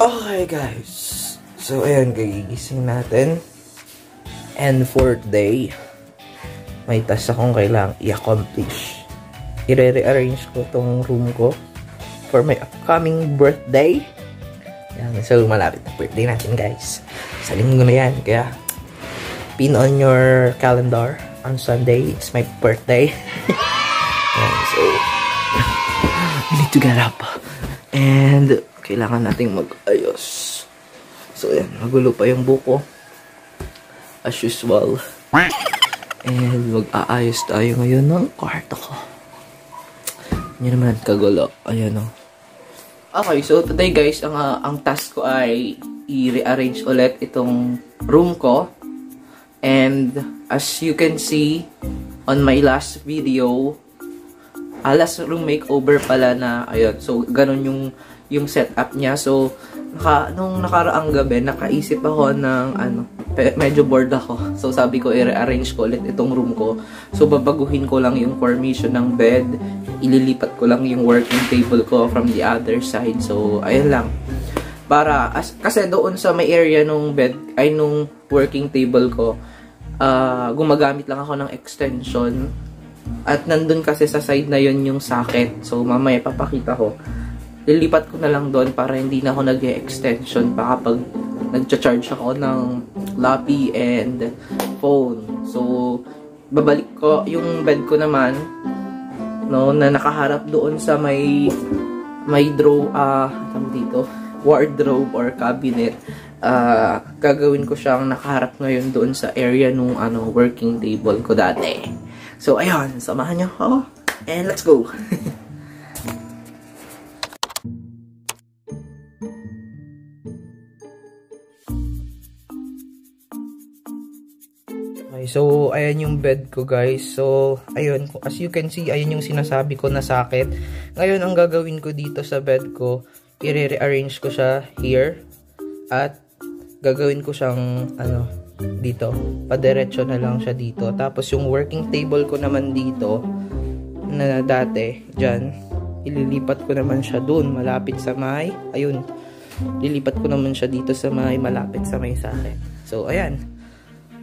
Okay guys, so ayan, gigising natin. And for today, may task akong kailangang i-accomplish. I-rearrange ko tong room ko for my upcoming birthday. Ayan, so malapit na birthday natin guys. Sa linggo na yan, kaya pin on your calendar on Sunday, it's my birthday. Ayan, so we need to get up. And kailangan nating mag-ayos. So, ayan. Magulo pa yung buko. As usual. And mag-aayos tayo ngayon ng kwarto ko. Hindi naman kagulo. Ayan o. Okay, so today guys, ang task ko ay i-rearrange ulit itong room ko. And as you can see on my last video, last room makeover pala na, ayun. So, ganun yung setup niya. So, nung nakaraang gabi, nakaisip ako ng, medyo bored ako. So, sabi ko, i-rearrange ko ulit itong room ko. So, babaguhin ko lang yung formation ng bed. Ililipat ko lang yung working table ko from the other side. So, ayun lang. Kasi doon sa may area nung bed, nung working table ko, gumagamit lang ako ng extension. At nandun kasi sa side na yon yung socket. So, mamaya papakita ko. Lilipat ko na lang doon para hindi na ako nag-extension pa kapag nag-charge ako ng lappy and phone. So, babalik ko yung bed ko naman, no, na nakaharap doon sa may wardrobe or cabinet. Gagawin ko siyang nakaharap ngayon doon sa area nung working table ko dati. So, ayun, samahan niyo ako. And let's go! Okay, so, ayan yung bed ko, guys. So, ayun, as you can see, ayun yung sinasabi ko na socket. Ngayon, ang gagawin ko dito sa bed ko, i-rearrange ko siya here. At, gagawin ko siyang, dito. Padiretso na lang siya dito. Tapos, yung working table ko naman dito, na dati, dyan, ililipat ko naman siya dun, malapit sa may, ayun. Lilipat ko naman siya dito sa may, malapit sa may socket. So, ayan.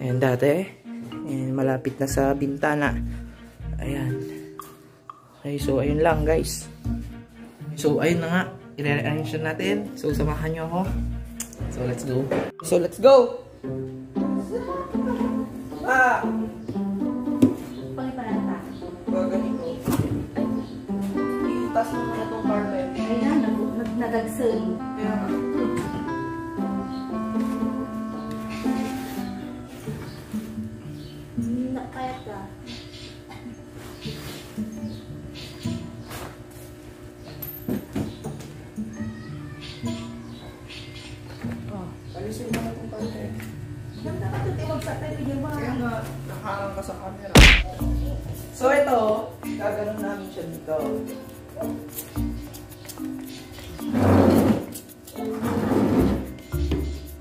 Ayan dati. And malapit na sa bintana. Ayan. Okay, so ayun lang guys. So ayun na nga. I-rearrange natin. So samahan nyo ako. So let's go. So let's go! Pangipanata. Ganito. Itas mo na itong carpet. Ayan, nagagsoy. Kaya nga. Kaya ka. Alisin mo na itong carpet. Nakatutiwag sa tayo yung mga. Kaya nga, nakaharang ka sa camera. So ito, gaganon namin siya dito.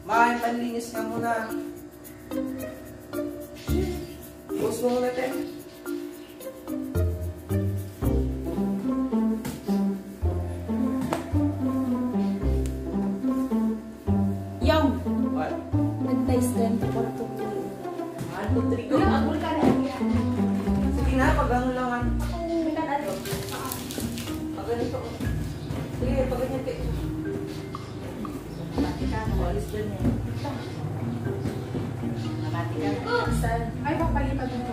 Maay, panlinis ka muna. Post mo muna tayo. Yaw! What? Nag-dice ka yung tapos ito. 1, 2, 3, go. Yung agul ka na yan. Sige na, pag-ano lang. Akong bitan ano. Pag-ganito. Sige, pag-ganyan tayo. Mati ka na. Alis dyan eh. Mati ka na. Ay, papalitan mo.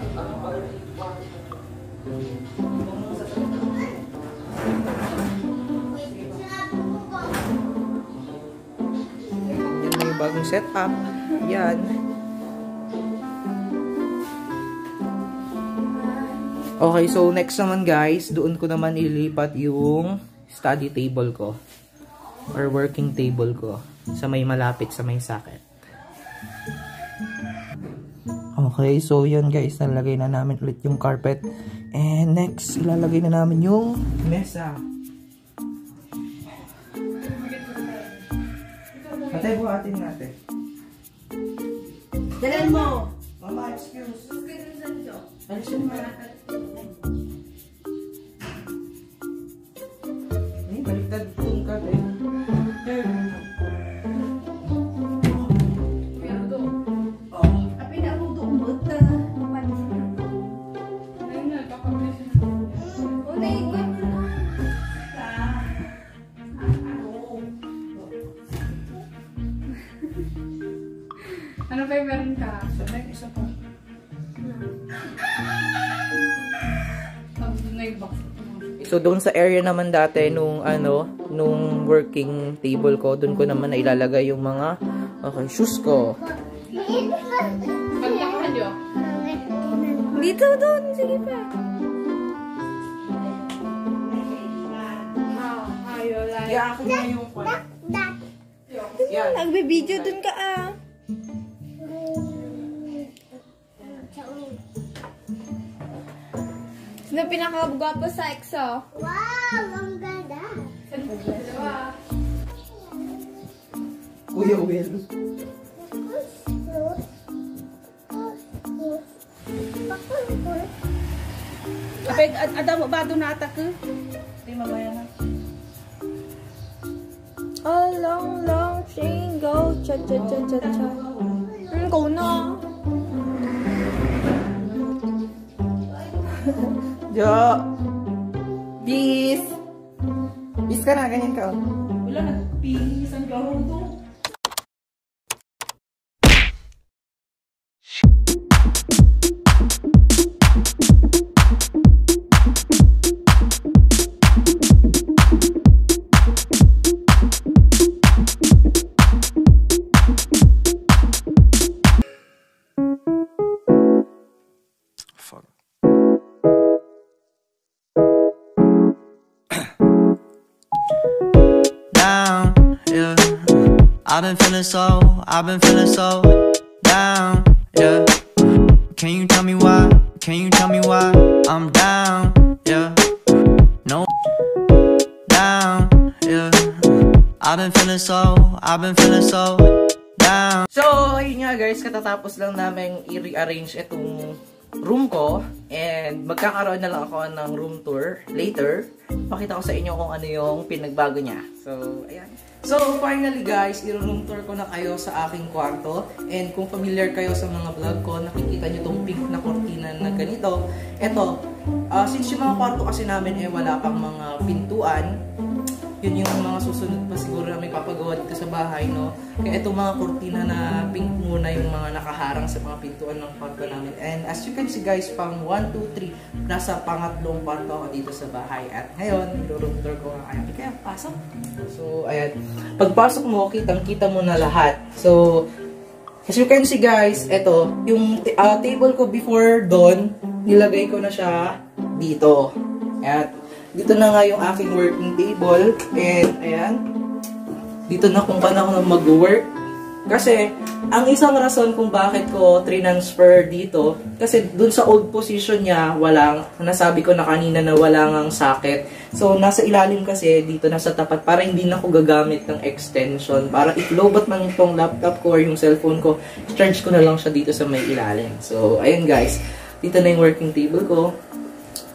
Yan na yung bagong setup. Yan. Okay, so next naman guys, doon ko naman ilipat yung study table ko. Or working table ko. Sa may malapit sa may socket. Okay, so yan guys, nalagay na namin ulit yung carpet. And next, ilalagay na namin yung mesa. Patay buhatin natin. Dalan mo! Mama, excuse. Alisin mo na. Baliktad yung card eh. Ano pa yung meron ka? Isa pa. So doon sa area naman dati nung nung working table ko, doon ko naman nailalagay yung mga shoes ko. Pagtakahan nyo? Dito doon, sige pa. Ako na yung yan. Nagbe-video doon ka ah. Sino pinakagwapo sa EXO? Wow, ang ganda. Kuya Will. Kapag ada mo ba doon natak ko? Di mamaya na. A long, long train go, cha cha cha cha cha. Go na. Jo. Bis. Bis ka na, ganyan ka. Wala nagpingis ang garo to. I've been feeling so down, yeah. Can you tell me why? Can you tell me why I'm down, yeah? No, down, yeah. I've been feeling so down. So, ayun nga guys, katatapos lang namin i-rearrange itong room ko and magkakaroon na lang ako ng room tour later. Pakita ko sa inyo kung ano yung pinagbago niya. So, ayan. So, finally guys, i-room tour ko na kayo sa aking kwarto. And kung familiar kayo sa mga vlog ko, nakikita nyo tong pink na kortina na ganito. Ito, since yung mga kwarto kasi namin wala pang mga pintuan, yun yung mga susunod pa siguro na may papagawa dito sa bahay, no? Kaya itong mga kortina na pink muna yung mga nakaharang sa mga pintuan ng kwarto namin. And as you can see guys, pang 1, 2, 3, nasa pangatlong kwarto ako dito sa bahay. At ngayon, room tour ko nga kayo. Kaya, pasok. So, ayan. Pagpasok mo, kitang-kita mo na lahat. So, as you can see guys, ito, yung table ko before doon, nilagay ko na siya dito. At dito na nga yung aking working table. And, ayan. Dito na kung paano ako mag-work. Kasi, ang isang rason kung bakit ko transfer dito, kasi dun sa old position niya, nasabi ko na kanina na wala ngang socket. So, nasa ilalim kasi, dito nasa tapat, para hindi na ako gagamit ng extension. Para if-lowbat man itong laptop ko or yung cellphone ko, charge ko na lang siya dito sa may ilalim. So, ayan guys. Dito na yung working table ko.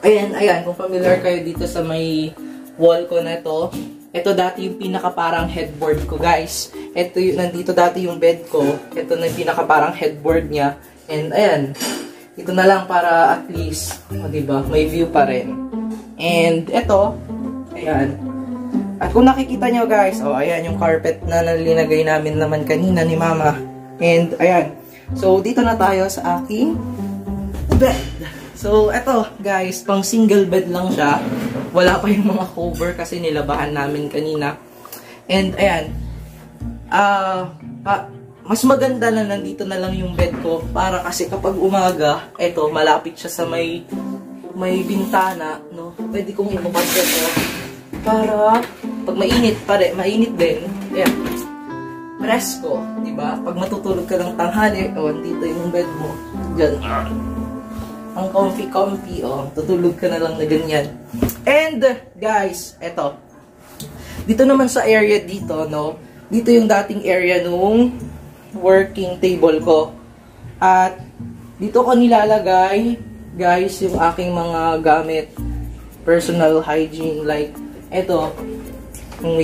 Ayan, kung familiar kayo dito sa may wall ko na ito, ito dati yung pinaka parang headboard ko guys. Ito yung, nandito dati yung bed ko, ito na yung pinaka parang headboard niya. And ayan, ito na lang para at least, diba, may view pa rin. And ito, ayan. At kung nakikita nyo guys, ayan yung carpet na nalinagay namin naman kanina ni mama. And ayan, so dito na tayo sa aking bed. So, eto guys, pang single bed lang siya. Wala pa yung mga cover kasi nilabahan namin kanina. And, ayan. Mas maganda na nandito na lang yung bed ko. Para kasi kapag umaga, eto, malapit siya sa may bintana, no? Pwede kong ibukas ito. Para, pag mainit din, ayan. Presko, diba? Pag matutulog ka ng tanghali, dito yung bed mo. Diyan. Ang comfy, tutulog ka na lang na ganyan. And, guys, eto. Dito naman sa area dito, no? Dito yung dating area nung working table ko. At, dito ko nilalagay, guys, yung aking mga gamit. Personal hygiene, like, eto. Yung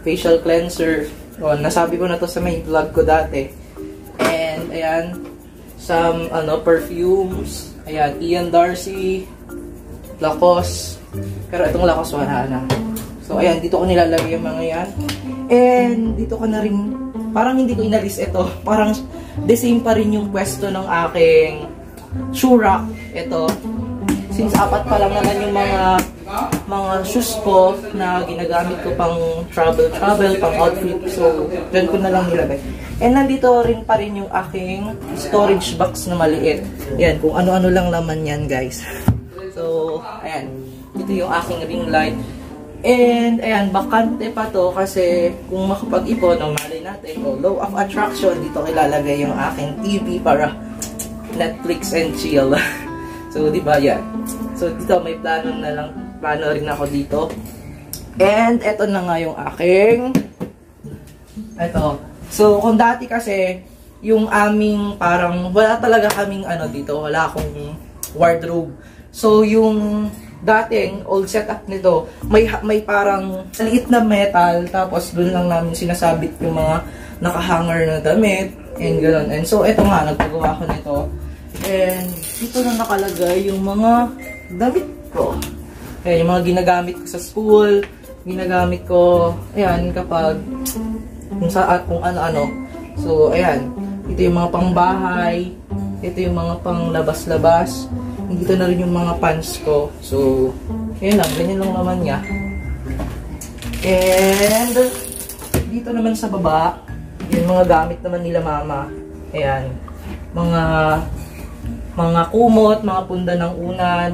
facial cleanser. Nasabi ko na to sa may vlog ko dati. And, ayan. Some perfumes, Ayan, Ian Darcy, Lacoste. Pero itong Lacoste wala na. So, ayan, dito ko nilalagay yung mga yan. And, dito ko na rin, parang hindi ko inalis ito. Parang, the same pa rin yung pwesto ng aking shoe rack. Ito. Since apat pa lang naman yung mga shoes ko na ginagamit ko pang travel, pang outfit. So, dyan ko na lang nilagay. And nandito rin pa rin yung aking storage box na maliit. Ayan, kung ano-ano lang naman yan, guys. So, ayan. Ito yung aking ring light. And, ayan, bakante pa to kasi kung makapag-ipon, malay natin, law of attraction, dito ilalagay yung aking TV para Netflix and chill. So, di ba, yan. So, dito may plano rin ako dito. And, eto na nga yung aking, eto. So, kung dati kasi, yung aming parang, wala talaga kaming dito, wala akong wardrobe. So, yung dating old setup nito, may parang liit na metal, tapos doon lang namin sinasabit yung mga nakahanger na damit, and gano'n. And so, eto nga, nagpagawa ko nito. And, dito na nakalagay yung mga damit ko. Ayan, yung mga ginagamit ko sa school, ginagamit ko, ayan, kapag, kung ano-ano. So, ayan, ito yung mga pangbahay, ito yung mga panglabas-labas, dito na rin yung mga pants ko. So, ayan lang, ganyan lang naman niya. And, dito naman sa baba, yung mga gamit naman nila mama. Ayan, mga kumot, mga punda ng unan.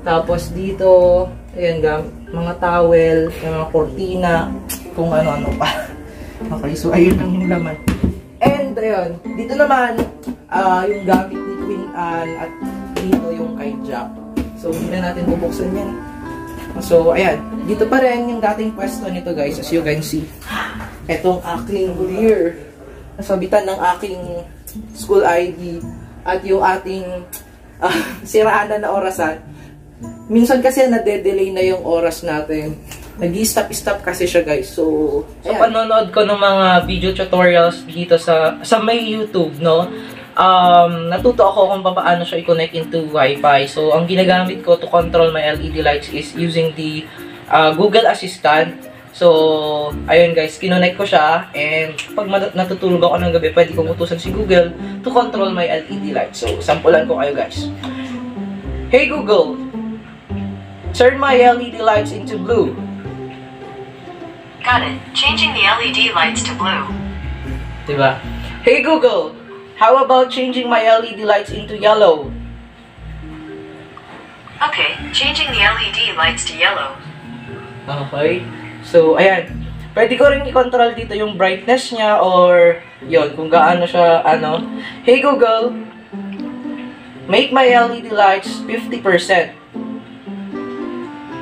Tapos dito, ayan, mga towel, mga kortina, kung ano-ano pa. Okay, so ayun lang yung laman. And, ayun, dito naman, yung gamit ni Queen Anne at dito yung kay Jack. So, hindi na natin bubuksan yan. So, ayan. Dito pa rin yung dating pwesto nito, guys. As you can see. Etong aking rear. Nasabitan ng aking school ID. At yung ating siraan na orasan. Minsan kasi nade-delay na yung oras natin. Nag-i-stop kasi siya, guys. So panonood ko ng mga video tutorials dito sa may YouTube, no? Natuto ako kung paano siya i-connect into Wi-Fi. So, ang ginagamit ko to control my LED lights is using the Google Assistant. So, ayun guys, kinonect ko siya. And pag natutulog ako ng gabi, pwede kong utusan si Google to control my LED lights. So, sampulan ko kayo guys. Hey Google, turn my LED lights into blue. Got it. Changing the LED lights to blue. Diba? Hey Google, how about changing my LED lights into yellow? Okay, changing the LED lights to yellow. Okay. So, ayan. Pwede ko rin i-control dito yung brightness niya or yon kung gaano siya, Hey Google, make my LED lights 50%.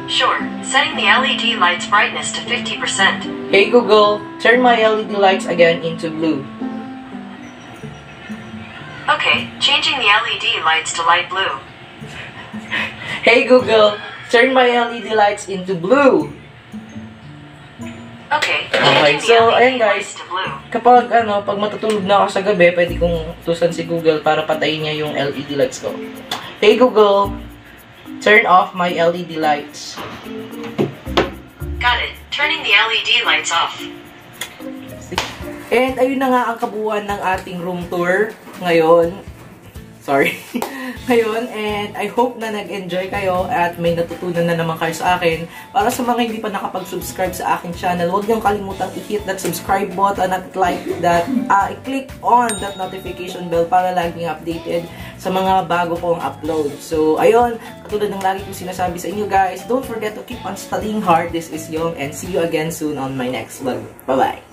Sure, setting the LED lights brightness to 50%. Hey Google, turn my LED lights again into blue. Okay, changing the LED lights to light blue. Hey Google, turn my LED lights into blue. Okay, Okay, changing the so ayan LED guys, lights to blue. kapag pag matutulog na ako sa gabi, pwede kong tusan si Google para patayin niya yung LED lights ko. Hey Google, turn off my LED lights. Got it. Turning the LED lights off. And ayun na nga ang kabuuan ng ating room tour ngayon. Sorry. Ngayon, and I hope na nag-enjoy kayo at may natutunan na naman kayo sa akin. Para sa mga hindi pa nakapag-subscribe sa aking channel, huwag niyong kalimutang i-hit that subscribe button at i-click on that notification bell para laging updated sa mga bago pong upload. So, ayun, katulad ng lagi kong sinasabi sa inyo guys, don't forget to keep on studying hard. This is Yong and see you again soon on my next vlog. Bye-bye!